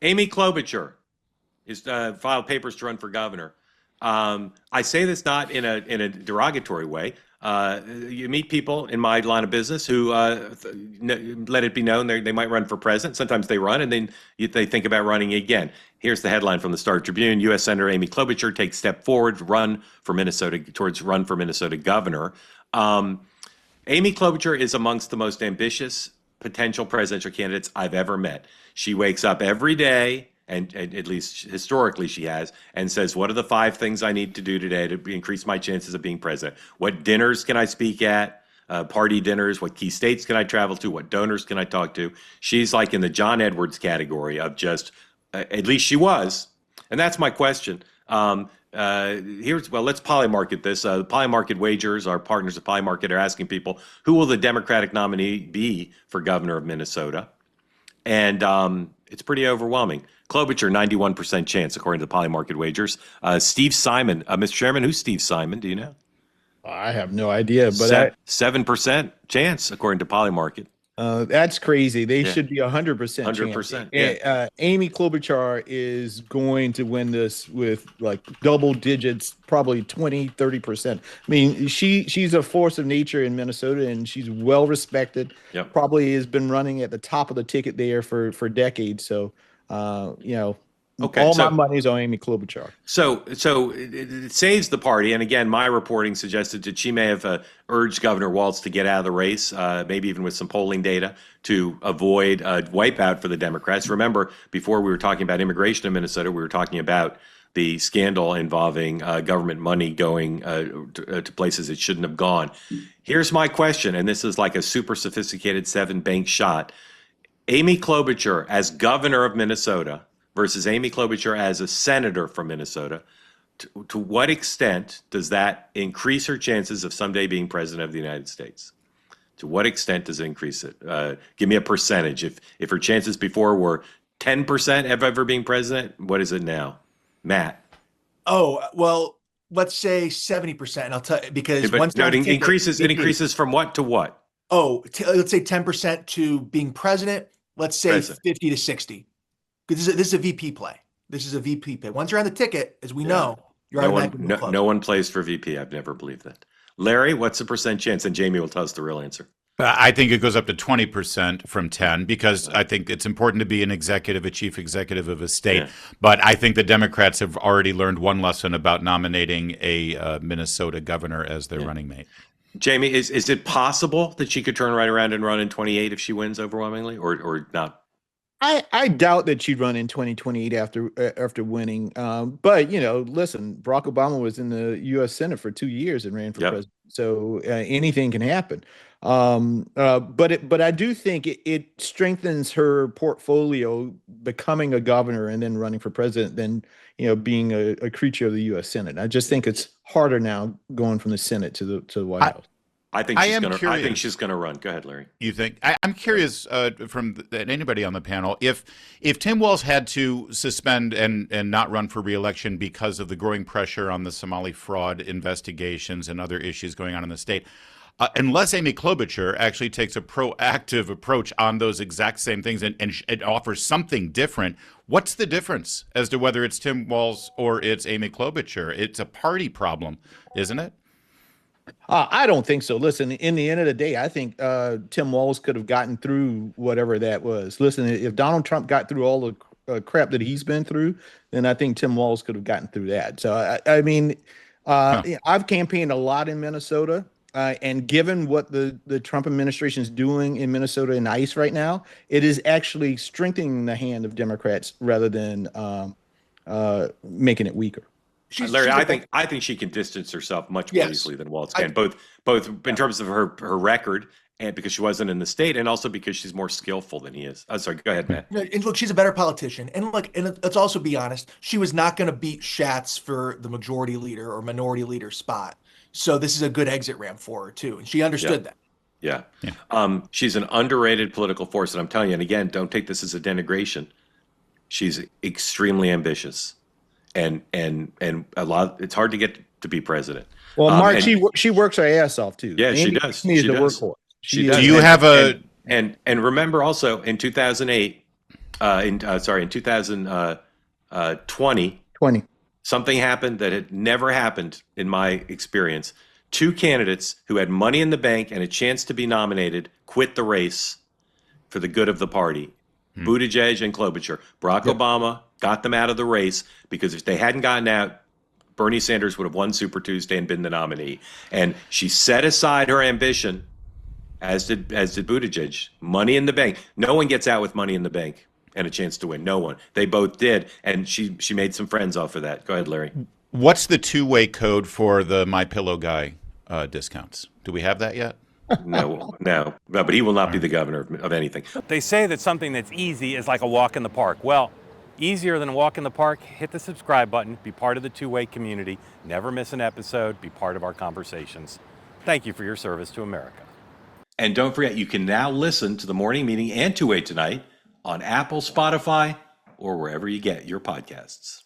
Amy Klobuchar is filed papers to run for governor. I say this not in a derogatory way. You meet people in my line of business who let it be known they might run for president. Sometimes they run, and then they think about running again. Here's the headline from the Star Tribune: U.S. Senator Amy Klobuchar takes step forward to run for Minnesota governor. Amy Klobuchar is amongst the most ambitious potential presidential candidates I've ever met. She wakes up every day, and at least historically she has, and says, what are the 5 things I need to do today to increase my chances of being president? What dinners can I speak at? Party dinners? What key states can I travel to? What donors can I talk to? She's like in the John Edwards category of just, at least she was. And that's my question. Let's Polymarket this. Polymarket wagers, our partners at Polymarket, are asking people, who will the Democratic nominee be for governor of Minnesota? And it's pretty overwhelming. Klobuchar, 91% chance, according to the Polymarket wagers. Steve Simon, Mr. Chairman, who's Steve Simon? Do you know? I have no idea, but 7% chance, according to Polymarket. That's crazy. They should be 100%. 100%. Yeah. Amy Klobuchar is going to win this with like double digits, probably 20-30%. I mean, she's a force of nature in Minnesota, and she's well respected. Yep. Probably has been running at the top of the ticket there for decades. So, my money's on Amy Klobuchar. So it saves the party. And again, my reporting suggested that she may have urged Governor Walz to get out of the race, maybe even with some polling data, to avoid a wipeout for the Democrats. Remember, before we were talking about immigration in Minnesota, we were talking about the scandal involving government money going to places it shouldn't have gone. Here's my question, and this is like a super sophisticated 7-bank shot. Amy Klobuchar as governor of Minnesota versus Amy Klobuchar as a senator from Minnesota, to what extent does that increase her chances of someday being president of the United States? To what extent does it increase it? Give me a percentage. If her chances before were 10% of ever being president, what is it now? Matt? Oh, well, let's say 70%. And I'll tell you, because it increases from what to what? Let's say 10% to being president. Let's say 50 to 60. Because this is a VP play. This is a VP play. Once you're on the ticket, as we know, you're no one plays for VP. I've never believed that. Larry, what's the percent chance? And Jamie will tell us the real answer. I think it goes up to 20% from 10, because I think it's important to be a chief executive of a state. Yeah. But I think the Democrats have already learned one lesson about nominating a Minnesota governor as their running mate. Jamie, is it possible that she could turn right around and run in 28 if she wins overwhelmingly, or not? I doubt that she'd run in 2028 after winning. But listen, Barack Obama was in the U.S. Senate for 2 years and ran for president. So anything can happen. But I do think it strengthens her portfolio becoming a governor and then running for president than being a creature of the U.S. Senate. I just think it's harder now going from the Senate to the White House. I think she's going to run. Go ahead, Larry. You think? I'm curious from anybody on the panel, if Tim Walz had to suspend and not run for re-election because of the growing pressure on the Somali fraud investigations and other issues going on in the state, unless Amy Klobuchar actually takes a proactive approach on those exact same things and it offers something different, what's the difference as to whether it's Tim Walz or it's Amy Klobuchar? It's a party problem, isn't it? I don't think so. Listen, in the end of the day, I think Tim Walz could have gotten through whatever that was. Listen, if Donald Trump got through all the crap that he's been through, then I think Tim Walz could have gotten through that. So, I've campaigned a lot in Minnesota, and given what the Trump administration is doing in Minnesota and ICE right now, it is actually strengthening the hand of Democrats rather than making it weaker. Larry, I think she can distance herself much more easily than Walz can, both in terms of her record, and because she wasn't in the state, and also because she's more skillful than he is. Oh, sorry, go ahead, Matt. And look, she's a better politician. And look, and let's also be honest, she was not going to beat Schatz for the majority leader or minority leader spot. So this is a good exit ramp for her too, and she understood that. Yeah. She's an underrated political force, and I'm telling you, and again, don't take this as a denigration. She's extremely ambitious. And a lot. It's hard to get to be president. Well, Mark, she works her ass off too. Yeah, she does. She does. Do you have a? And remember also in 2008, in 2020, 20. something happened that had never happened in my experience. Two candidates who had money in the bank and a chance to be nominated quit the race for the good of the party. Buttigieg and Klobuchar. Barack Obama got them out of the race because if they hadn't gotten out, Bernie Sanders would have won Super Tuesday and been the nominee. And she set aside her ambition, as did Buttigieg. Money in the bank. No one gets out with money in the bank and a chance to win. No one. They both did, and she made some friends off of that. Go ahead, Larry. What's the two-way code for the My Pillow guy discounts? Do we have that yet? No, but he will not be the governor of anything. They say that something that's easy is like a walk in the park. Well, easier than a walk in the park, hit the subscribe button, be part of the two-way community, never miss an episode, be part of our conversations. Thank you for your service to America. And don't forget, you can now listen to the morning meeting and Two-Way Tonight on Apple, Spotify, or wherever you get your podcasts.